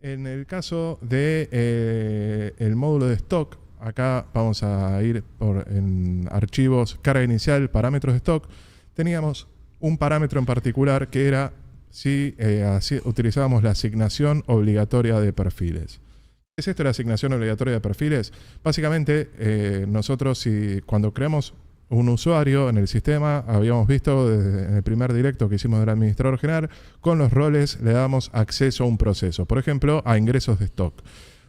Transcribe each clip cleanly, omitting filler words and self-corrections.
En el caso de el módulo de stock, acá vamos a ir en archivos, carga inicial, parámetros de stock. Teníamos un parámetro en particular que era si utilizábamos la asignación obligatoria de perfiles. ¿Qué es esto de la asignación obligatoria de perfiles? Básicamente, nosotros cuando creamos un usuario en el sistema, habíamos visto en el primer directo que hicimos del administrador general, con los roles le damos acceso a un proceso, por ejemplo, a ingresos de stock.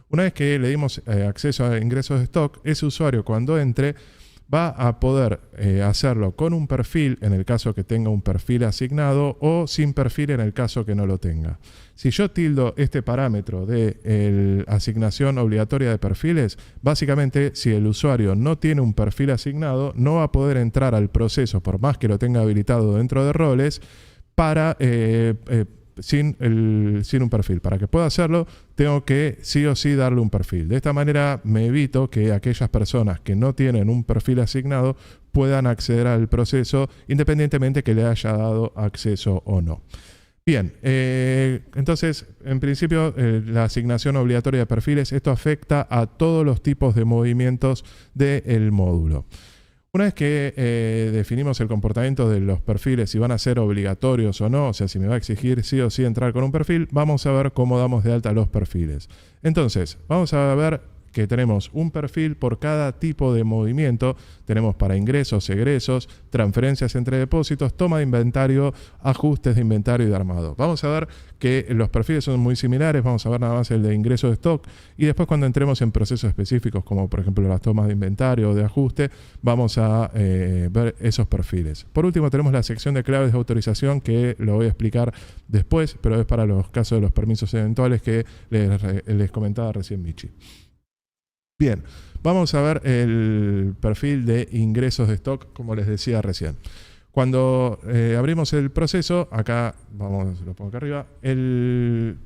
Una vez que le dimos acceso a ingresos de stock, ese usuario cuando entre va a poder hacerlo con un perfil en el caso que tenga un perfil asignado o sin perfil en el caso que no lo tenga. Si yo tildo este parámetro de asignación obligatoria de perfiles, básicamente si el usuario no tiene un perfil asignado, no va a poder entrar al proceso por más que lo tenga habilitado dentro de roles para sin un perfil. Para que pueda hacerlo, tengo que sí o sí darle un perfil. De esta manera me evito que aquellas personas que no tienen un perfil asignado puedan acceder al proceso independientemente que le haya dado acceso o no. Bien, entonces, en principio, la asignación obligatoria de perfiles, esto afecta a todos los tipos de movimientos del módulo. Una vez que definimos el comportamiento de los perfiles, si van a ser obligatorios o no, o sea, si me va a exigir sí o sí entrar con un perfil, vamos a ver cómo damos de alta los perfiles. Entonces, vamos a ver que tenemos un perfil por cada tipo de movimiento. Tenemos para ingresos, egresos, transferencias entre depósitos, toma de inventario, ajustes de inventario y de armado. Vamos a ver que los perfiles son muy similares. Vamos a ver nada más el de ingreso de stock y después cuando entremos en procesos específicos como por ejemplo las tomas de inventario o de ajuste, vamos a ver esos perfiles. Por último tenemos la sección de claves de autorización que lo voy a explicar después, pero es para los casos de los permisos eventuales que les comentaba recién Michi. Bien, vamos a ver el perfil de ingresos de stock, como les decía recién. Cuando abrimos el proceso, acá, lo pongo acá arriba,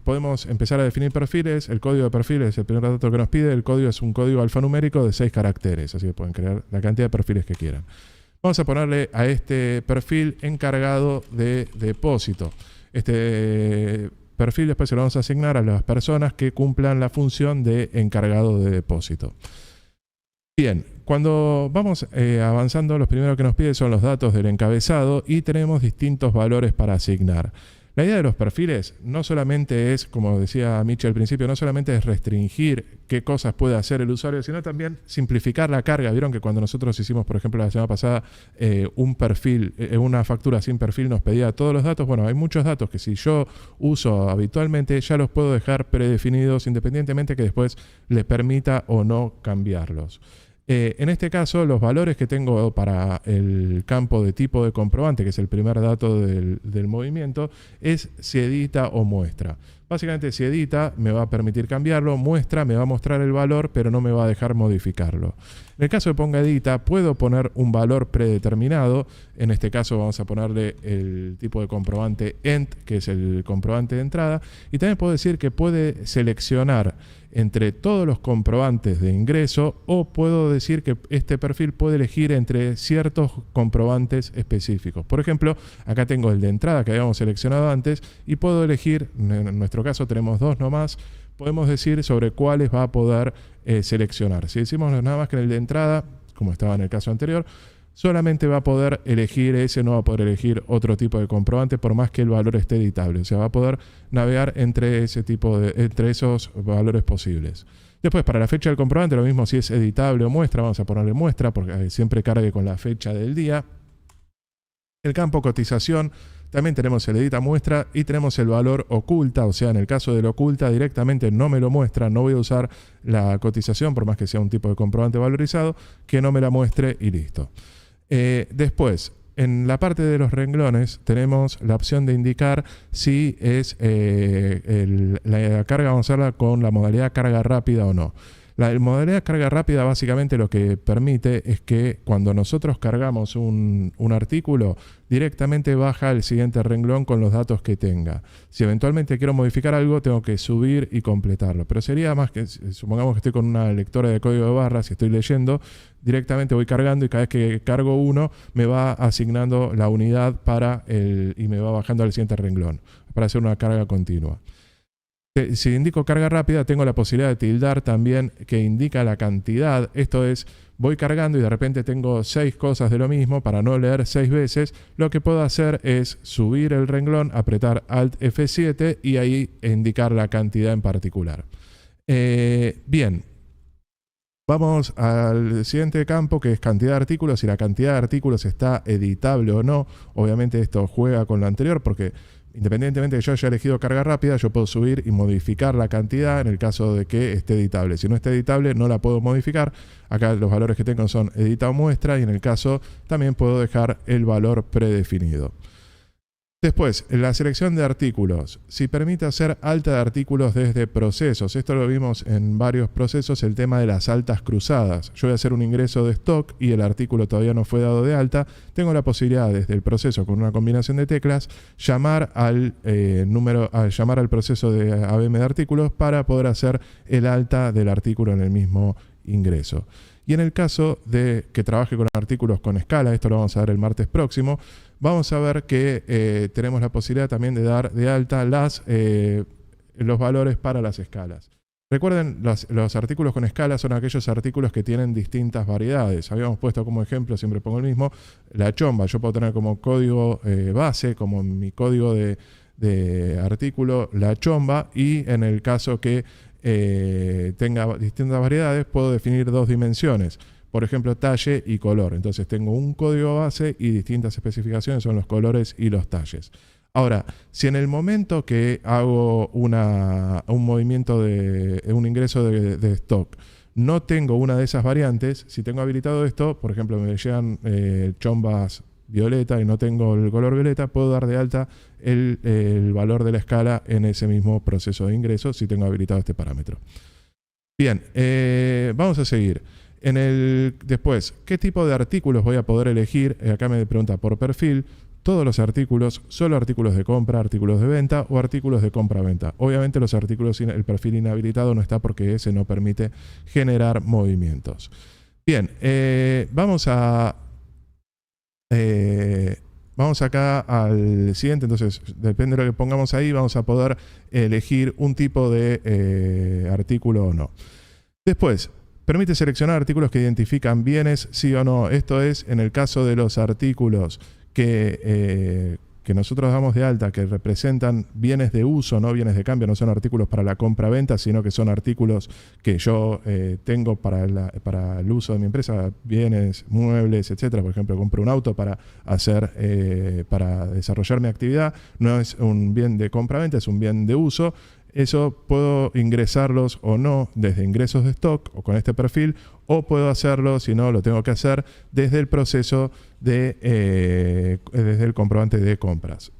podemos empezar a definir perfiles. El código de perfiles es el primer dato que nos pide. El código es un código alfanumérico de 6 caracteres, así que pueden crear la cantidad de perfiles que quieran. Vamos a ponerle a este perfil encargado de depósito. Este perfil después se lo vamos a asignar a las personas que cumplan la función de encargado de depósito. Bien, cuando vamos avanzando, los primeros que nos pide son los datos del encabezado y tenemos distintos valores para asignar. La idea de los perfiles no solamente es, como decía Michi al principio, no solamente es restringir qué cosas puede hacer el usuario, sino también simplificar la carga. Vieron que cuando nosotros hicimos, por ejemplo, la semana pasada, un perfil, una factura sin perfil nos pedía todos los datos. Bueno, hay muchos datos que si yo uso habitualmente ya los puedo dejar predefinidos independientemente que después le permita o no cambiarlos. En este caso, los valores que tengo para el campo de tipo de comprobante, que es el primer dato del movimiento, es si edita o muestra. Básicamente, si edita, me va a permitir cambiarlo, muestra, me va a mostrar el valor, pero no me va a dejar modificarlo. En el caso de ponga edita, puedo poner un valor predeterminado. En este caso vamos a ponerle el tipo de comprobante ENT, que es el comprobante de entrada. Y también puedo decir que puede seleccionar entre todos los comprobantes de ingreso o puedo decir que este perfil puede elegir entre ciertos comprobantes específicos. Por ejemplo, acá tengo el de entrada que habíamos seleccionado antes y puedo elegir, en nuestro caso tenemos dos nomás, podemos decir sobre cuáles va a poder seleccionar. Si decimos nada más que en el de entrada, como estaba en el caso anterior, solamente va a poder elegir ese, no va a poder elegir otro tipo de comprobante por más que el valor esté editable. O sea, va a poder navegar entre esos valores posibles. Después, para la fecha del comprobante, lo mismo si es editable o muestra, vamos a ponerle muestra porque siempre cargue con la fecha del día. El campo cotización, también tenemos el edita muestra y tenemos el valor oculta, o sea, en el caso del oculta directamente no me lo muestra, no voy a usar la cotización, por más que sea un tipo de comprobante valorizado, que no me la muestre y listo. Después, en la parte de los renglones tenemos la opción de indicar si es la carga, vamos a hacerla con la modalidad carga rápida o no. La modalidad carga rápida básicamente lo que permite es que cuando nosotros cargamos un artículo, directamente baja el siguiente renglón con los datos que tenga. Si eventualmente quiero modificar algo, tengo que subir y completarlo. Pero sería más que, supongamos que estoy con una lectora de código de barras y estoy leyendo, directamente voy cargando y cada vez que cargo uno, me va asignando la unidad y me va bajando al siguiente renglón para hacer una carga continua. Si indico carga rápida, tengo la posibilidad de tildar también que indica la cantidad. Esto es, voy cargando y de repente tengo 6 cosas de lo mismo para no leer 6 veces. Lo que puedo hacer es subir el renglón, apretar Alt F7 y ahí indicar la cantidad en particular. Bien. Vamos al siguiente campo, que es cantidad de artículos. Si la cantidad de artículos está editable o no. Obviamente esto juega con lo anterior porque independientemente de que yo haya elegido carga rápida, yo puedo subir y modificar la cantidad en el caso de que esté editable. Si no está editable, no la puedo modificar. Acá los valores que tengo son edita o muestra y en el caso también puedo dejar el valor predefinido. Después, la selección de artículos. Si permite hacer alta de artículos desde procesos. Esto lo vimos en varios procesos, el tema de las altas cruzadas. Yo voy a hacer un ingreso de stock y el artículo todavía no fue dado de alta. Tengo la posibilidad desde el proceso con una combinación de teclas llamar al proceso de ABM de artículos para poder hacer el alta del artículo en el mismo ingreso. Y en el caso de que trabaje con artículos con escala, esto lo vamos a ver el martes próximo, vamos a ver que tenemos la posibilidad también de dar de alta los valores para las escalas. Recuerden, los artículos con escala son aquellos artículos que tienen distintas variedades. Habíamos puesto como ejemplo, siempre pongo el mismo, la chomba. Yo puedo tener como código base, como mi código de artículo, la chomba, y en el caso que tenga distintas variedades, puedo definir 2 dimensiones. Por ejemplo, talle y color. Entonces tengo un código base y distintas especificaciones son los colores y los talles. Ahora, si en el momento que hago un movimiento un ingreso de stock, no tengo una de esas variantes, si tengo habilitado esto, por ejemplo, me llegan chombas violeta y no tengo el color violeta, puedo dar de alta el valor de la escala en ese mismo proceso de ingreso si tengo habilitado este parámetro. Bien, vamos a seguir. Después, ¿qué tipo de artículos voy a poder elegir? Acá me pregunta por perfil. Todos los artículos, solo artículos de compra, artículos de venta o artículos de compra-venta. Obviamente los artículos sin el perfil inhabilitado no está porque ese no permite generar movimientos. Bien, vamos acá al siguiente. Entonces, depende de lo que pongamos ahí, vamos a poder elegir un tipo de artículo o no. Después, permite seleccionar artículos que identifican bienes, sí o no. Esto es en el caso de los artículos que nosotros damos de alta, que representan bienes de uso, no bienes de cambio, no son artículos para la compra-venta, sino que son artículos que yo tengo para el uso de mi empresa, bienes, muebles, etcétera. Por ejemplo, compro un auto para desarrollar mi actividad. No es un bien de compra-venta, es un bien de uso. Eso puedo ingresarlos o no desde ingresos de stock o con este perfil, o puedo hacerlo, si no lo tengo que hacer, desde el proceso desde el comprobante de compras.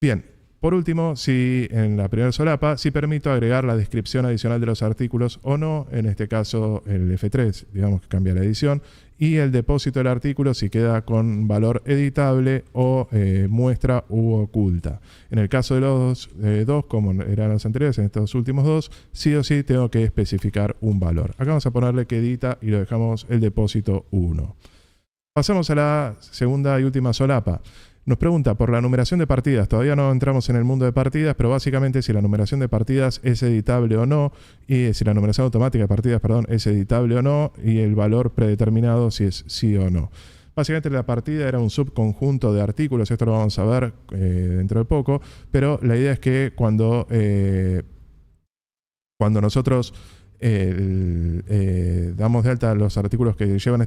Bien, por último, si en la primera solapa, si permito agregar la descripción adicional de los artículos o no, en este caso el F3, digamos que cambia la edición, y el depósito del artículo si queda con valor editable o muestra u oculta. En el caso de los dos, como eran los anteriores, en estos últimos dos, sí o sí tengo que especificar un valor. Acá vamos a ponerle que edita y lo dejamos el depósito 1. Pasamos a la segunda y última solapa. Nos pregunta por la numeración de partidas. Todavía no entramos en el mundo de partidas, pero básicamente si la numeración de partidas es editable o no, y si la numeración automática de partidas, perdón, es editable o no, y el valor predeterminado si es sí o no. Básicamente la partida era un subconjunto de artículos, esto lo vamos a ver dentro de poco, pero la idea es que cuando nosotros damos de alta los artículos que llevan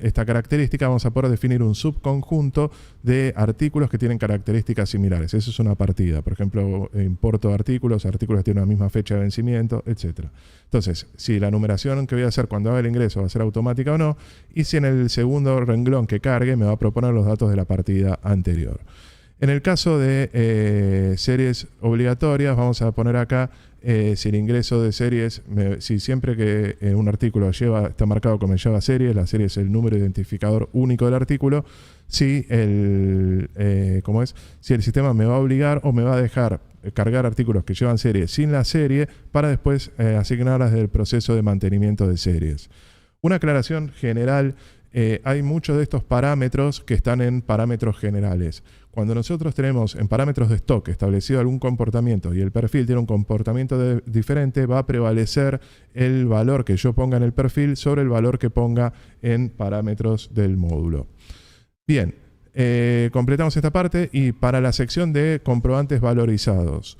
esta característica, vamos a poder definir un subconjunto de artículos que tienen características similares. Eso es una partida. Por ejemplo, importo artículos que tienen una misma fecha de vencimiento, etc. Entonces, si la numeración que voy a hacer cuando haga el ingreso va a ser automática o no, y si en el segundo renglón que cargue me va a proponer los datos de la partida anterior. En el caso de series obligatorias, vamos a poner acá si el ingreso de series, si siempre que un artículo está marcado como lleva series, la serie es el número identificador único del artículo, si el sistema me va a obligar o me va a dejar cargar artículos que llevan series sin la serie para después asignarlas del proceso de mantenimiento de series. Una aclaración general hay muchos de estos parámetros que están en parámetros generales. Cuando nosotros tenemos en parámetros de stock establecido algún comportamiento y el perfil tiene un comportamiento diferente, va a prevalecer el valor que yo ponga en el perfil sobre el valor que ponga en parámetros del módulo. Bien, completamos esta parte y para la sección de comprobantes valorizados.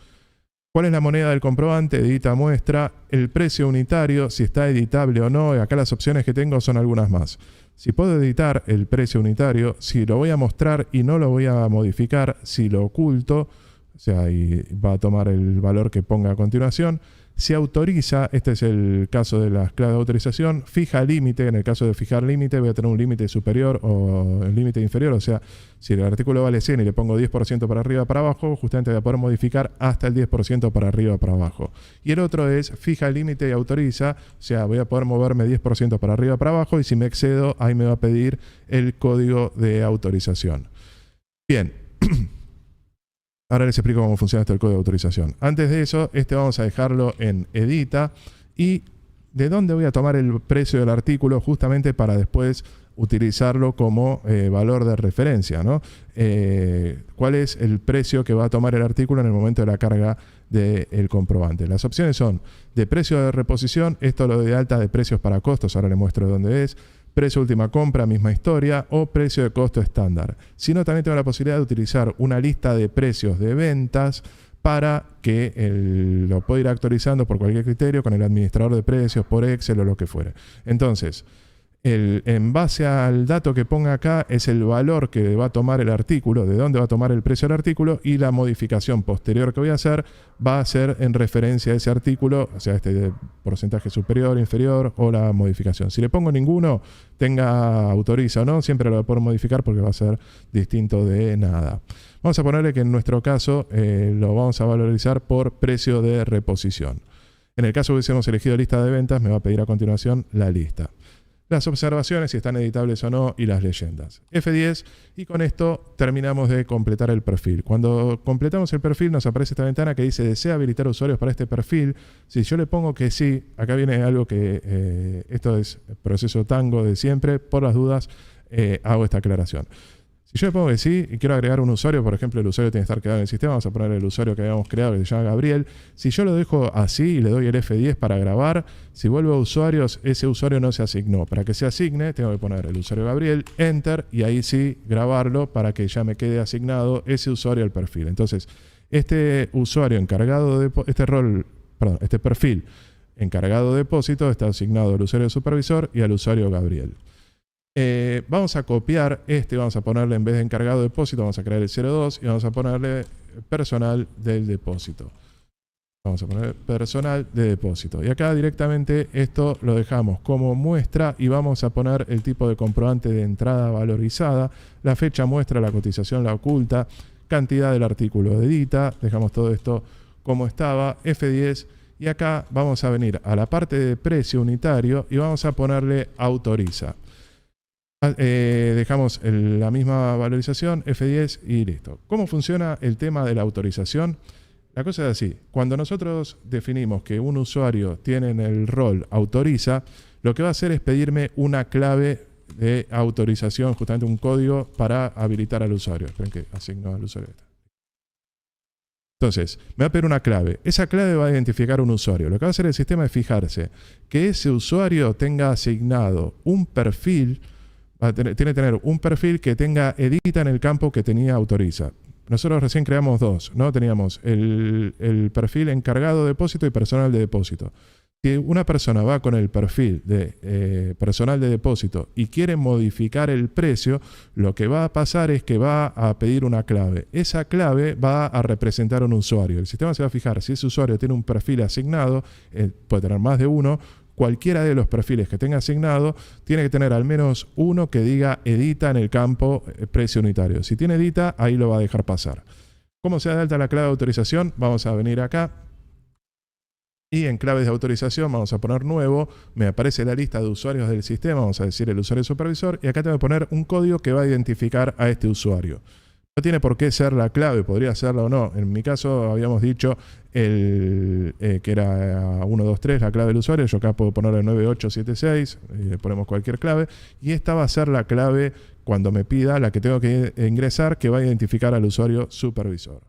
¿Cuál es la moneda del comprobante? Edita muestra, el precio unitario, si está editable o no. Acá las opciones que tengo son algunas más. Si puedo editar el precio unitario, si lo voy a mostrar y no lo voy a modificar, si lo oculto, o sea, y va a tomar el valor que ponga a continuación. Si autoriza, este es el caso de las claves de autorización, fija límite. En el caso de fijar límite voy a tener un límite superior o el límite inferior, o sea, si el artículo vale 100 y le pongo 10% para arriba o para abajo, justamente voy a poder modificar hasta el 10% para arriba o para abajo. Y el otro es fija límite y autoriza, o sea, voy a poder moverme 10% para arriba o para abajo y si me excedo, ahí me va a pedir el código de autorización. Bien. Ahora les explico cómo funciona esto del código de autorización. Antes de eso, vamos a dejarlo en edita. ¿Y de dónde voy a tomar el precio del artículo? Justamente para después utilizarlo como valor de referencia, ¿no? ¿Cuál es el precio que va a tomar el artículo en el momento de la carga del comprobante? Las opciones son de precio de reposición, esto lo doy de alta de precios para costos, ahora les muestro de dónde es. Precio última compra, misma historia, o precio de costo estándar. Si no, también tengo la posibilidad de utilizar una lista de precios de ventas para que lo pueda ir actualizando por cualquier criterio con el administrador de precios, por Excel o lo que fuere. Entonces, en base al dato que ponga acá es el valor que va a tomar el artículo, de dónde va a tomar el precio del artículo, y la modificación posterior que voy a hacer va a ser en referencia a ese artículo, o sea, este porcentaje superior, inferior o la modificación. Si le pongo ninguno, tenga autoriza o no, siempre lo voy a poder modificar porque va a ser distinto de nada. Vamos a ponerle que en nuestro caso lo vamos a valorizar por precio de reposición. En el caso que hubiésemos elegido lista de ventas, me va a pedir a continuación la lista. Las observaciones, si están editables o no, y las leyendas. F10, y con esto terminamos de completar el perfil. Cuando completamos el perfil nos aparece esta ventana que dice ¿desea habilitar usuarios para este perfil? Si yo le pongo que sí, acá viene algo que esto es proceso Tango de siempre, por las dudas hago esta aclaración. Si yo le pongo que sí y quiero agregar un usuario, por ejemplo, el usuario tiene que estar creado en el sistema, vamos a poner el usuario que habíamos creado que se llama Gabriel. Si yo lo dejo así y le doy el F10 para grabar, si vuelvo a usuarios, ese usuario no se asignó. Para que se asigne, tengo que poner el usuario Gabriel, Enter, y ahí sí grabarlo para que ya me quede asignado ese usuario al perfil. Entonces, este usuario encargado de este perfil encargado de depósito está asignado al usuario supervisor y al usuario Gabriel. Vamos a copiar vamos a ponerle en vez de encargado de depósito, vamos a crear el 02 y vamos a ponerle personal del depósito. Vamos a poner personal de depósito. Y acá directamente esto lo dejamos como muestra y vamos a poner el tipo de comprobante de entrada valorizada. La fecha muestra, la cotización la oculta, cantidad del artículo de edita. Dejamos todo esto como estaba, F10. Y acá vamos a venir a la parte de precio unitario y vamos a ponerle autoriza. Dejamos la misma valorización, F10 y listo. ¿Cómo funciona el tema de la autorización? La cosa es así. Cuando nosotros definimos que un usuario tiene en el rol autoriza, lo que va a hacer es pedirme una clave de autorización, justamente un código para habilitar al usuario. Esperen que asigno al usuario. Entonces, me va a pedir una clave. Esa clave va a identificar un usuario. Lo que va a hacer el sistema es fijarse que ese usuario tenga asignado un perfil. Tiene que tener un perfil que tenga edita en el campo que tenía autoriza. Nosotros recién creamos dos, ¿no? Teníamos el perfil encargado de depósito y personal de depósito. Si una persona va con el perfil de personal de depósito y quiere modificar el precio, lo que va a pasar es que va a pedir una clave. Esa clave va a representar un usuario. El sistema se va a fijar si ese usuario tiene un perfil asignado, puede tener más de uno. Cualquiera de los perfiles que tenga asignado tiene que tener al menos uno que diga edita en el campo precio unitario. Si tiene edita, ahí lo va a dejar pasar. ¿Cómo se da de alta la clave de autorización? Vamos a venir acá y en claves de autorización vamos a poner nuevo. Me aparece la lista de usuarios del sistema, vamos a decir el usuario supervisor y acá tengo que poner un código que va a identificar a este usuario. No tiene por qué ser la clave, podría serla o no. En mi caso habíamos dicho que era 123 la clave del usuario. Yo acá puedo ponerle 9876, ponemos cualquier clave. Y esta va a ser la clave cuando me pida, la que tengo que ingresar, que va a identificar al usuario supervisor.